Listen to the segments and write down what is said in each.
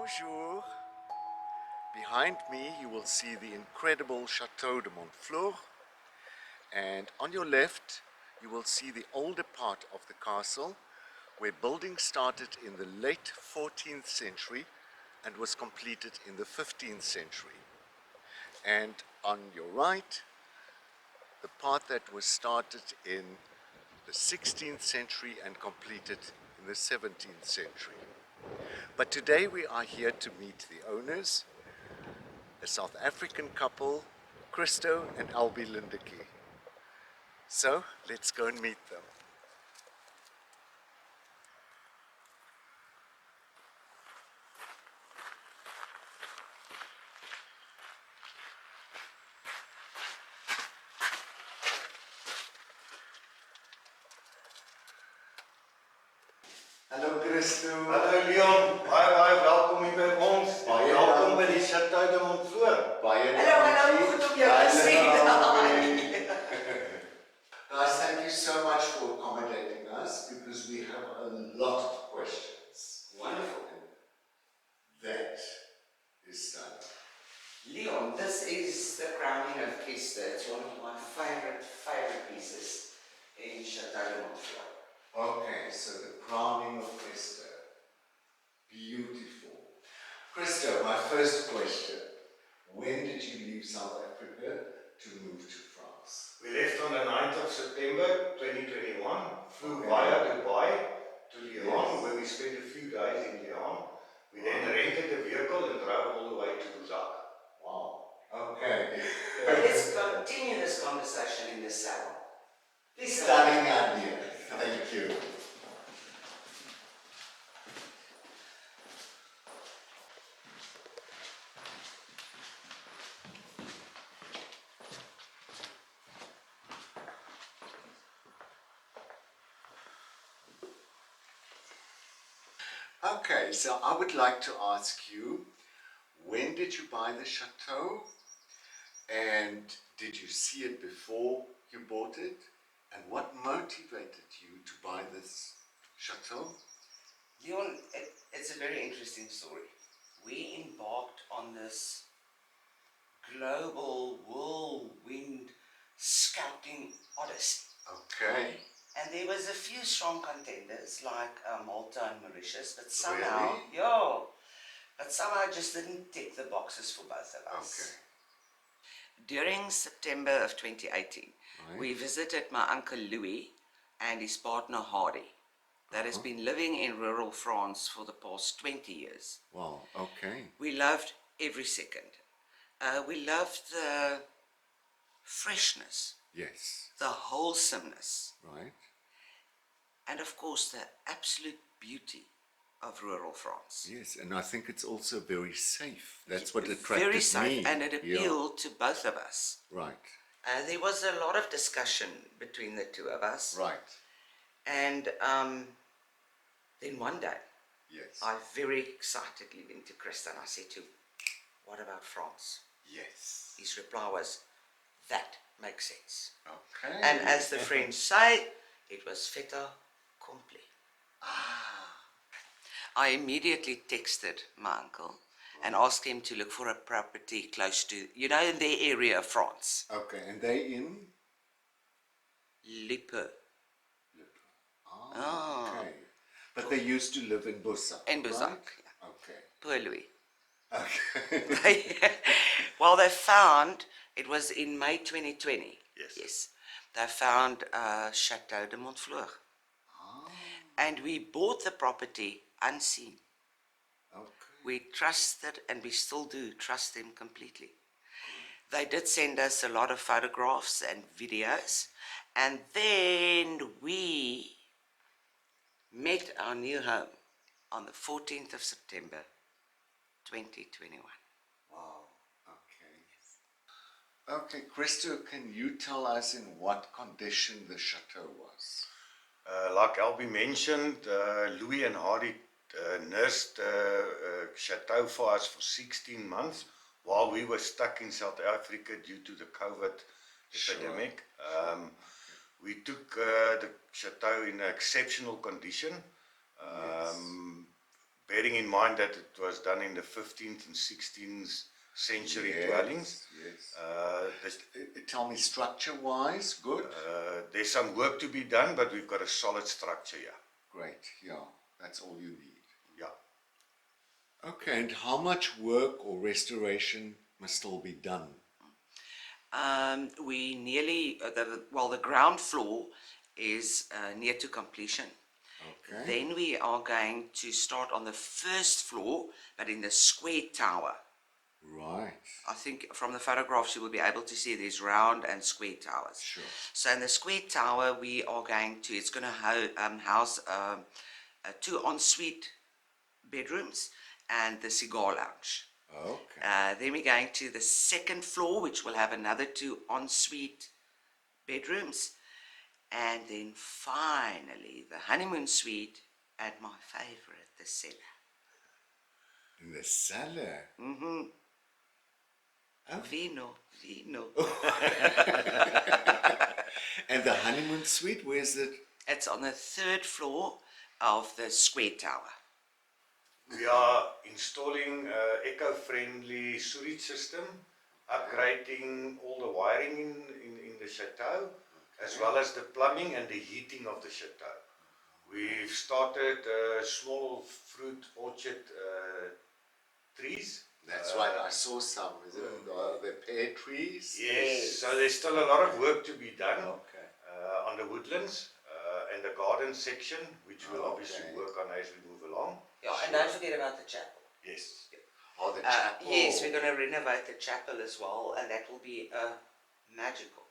Bonjour. Behind me you will see the incredible Château de Montflour, and on your left you will see the older part of the castle, where building started in the late 14th century and was completed in the 15th century. And on your right, the part that was started in the 16th century and completed in the 17th century. But today we are here to meet the owners, a South African couple, Christo and Albie Lindeke. So let's go and meet them. Hallo Christo. Hallo Leon, baie welkom hier by ons. Welkom by die Château de Montflour. Hallo, goed om jou te sien. Guys, thank you so much for accommodating us, because we have a lot of questions. Wonderful. That is stunning. Leon, this is the crowning of Esther. It's one of my favorite pieces in Château de Montflour. Okay, so the crowning of Esther. Beautiful. Christo, my first question. When did you leave South Africa to move to France? We left on the 9th of September 2021, flew via Dubai to Lyon, where we spent a few days in Lyon. We then rented a vehicle and drove all the way to Busak. Wow. Okay. Let's continue this conversation in the salon. Please. Stunning idea. Thank you. Okay, so I would like to ask you, when did you buy the chateau, and did you see it before you bought it, and what motivated you to buy this chateau? Leon, it's a very interesting story. We embarked on this global whirlwind scouting odyssey. Okay. And there was a few strong contenders like Malta and Mauritius, but somehow, Really? but somehow just didn't tick the boxes for both of us. Okay. During September of 2018, we visited my uncle Louis and his partner Hardy, that has been living in rural France for the past 20 years. Wow, okay. We loved every second. We loved the freshness, Yes. the wholesomeness, Right. and of course the absolute beauty of rural France. Yes, and I think it's also very safe. That's what attracted Very safe, me. and it appealed to both of us. Right. There was a lot of discussion between the two of us. Right. And then one day, Yes. I very excitedly went to Christa and I said to him, "What about France?" Yes. His reply was, "That makes sense." Okay. And as the French say, it was fait accompli. I immediately texted my uncle and asked him to look for a property close to, in their area of France. Okay, and they in? Lippe. Okay. But they used to live in Busak. In Busak, right? yeah. Okay. Poor Louis. Okay. Well, they found, it was in May 2020. Yes. They found Château de Montflour. And we bought the property unseen. Okay. We trusted, and we still do trust them completely. They did send us a lot of photographs and videos, and then we met our new home on the 14th of September 2021. Wow. Okay. Okay, Christo, can you tell us in what condition the chateau was? Like Albie mentioned, Louis and Hardy nursed Chateau for us for 16 months while we were stuck in South Africa due to the COVID epidemic. We took the Chateau in exceptional condition. Very bearing in mind that it was done in the 15th and 16th century dwellings. Yes. This, Tell me, structure-wise, good? there's some work to be done, but we've got a solid structure here. Great, yeah, that's all you need. Yeah. Okay, and how much work or restoration must still be done? We nearly, the ground floor is near to completion. Okay. Then we are going to start on the first floor, but in the square tower. Right. I think from the photographs you will be able to see there's round and square towers. Sure. So in the square tower we are going to, it's going to house 2 ensuite bedrooms and the cigar lounge. Okay. Then we're going to the second floor, which will have another 2 ensuite bedrooms. And then finally the honeymoon suite and my favorite, the cellar. In the cellar? Mm-hmm. Oh. Vino. And the honeymoon suite, where's it? It's on the 3rd floor of the square tower. We are installing an eco-friendly sewage system, upgrading all the wiring in the chateau, as well as the plumbing and the heating of the chateau. We've started small fruit orchard trees. That's right, I saw some. Is it the pear trees? Yes, so there's still a lot of work to be done Okay. on the woodlands and the garden section, which we'll obviously work on as we move along. Yeah, and don't forget about the chapel. Yes. Oh, the chapel. Yes, we're going to renovate the chapel as well, and that will be a magical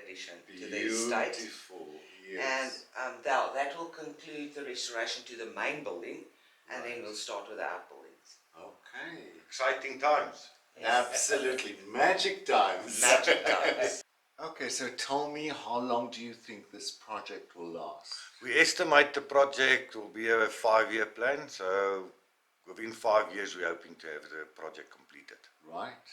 addition to the estate. Beautiful, yes. And that will conclude the restoration to the main building, and then we'll start with the outbuildings. Okay. Exciting times. Absolutely. Magic times. Magic times. Okay, so tell me, how long do you think this project will last? We estimate the project will be a 5-year plan, so within 5 years we're hoping to have the project completed. Right.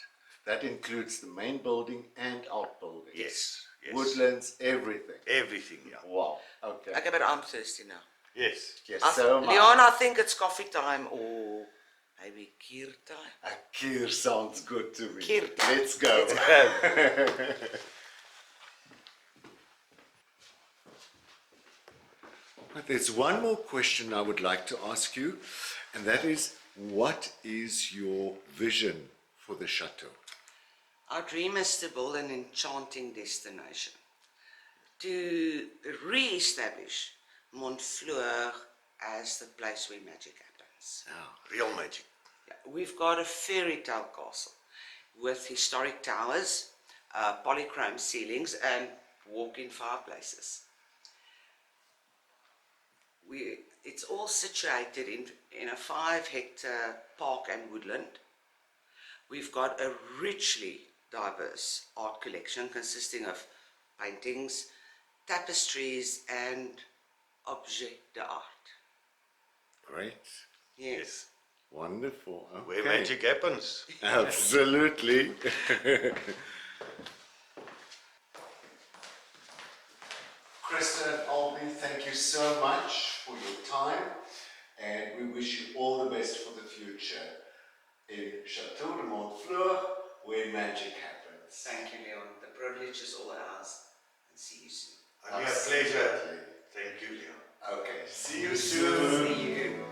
That includes the main building and outbuildings. Yes, yes. Woodlands, everything. Everything, yeah. Wow. Okay. Okay, but I'm thirsty now. Yes. Yes, so much. Leon, I think it's coffee time or maybe kir time. A kir sounds good to me. Kir. Let's go. But there's one more question I would like to ask you, and that is, what is your vision for the chateau? Our dream is to build an enchanting destination, to re-establish Montflour as the place where magic happens. Real magic. We've got a fairy tale castle with historic towers, polychrome ceilings, and walk-in fireplaces. It's all situated in a 5-hectare park and woodland. We've got a richly diverse art collection consisting of paintings, tapestries, and objets d'art. Great. Yes. Wonderful. Okay. Where magic happens. Absolutely. Krista and Albie, thank you so much for your time, and we wish you all the best for the future in Château de Montflour, where magic happens. Thank you, Leon. The privilege is all ours. And see you soon. Only a pleasure. Thank you, Leon. Okay, see you soon. See you.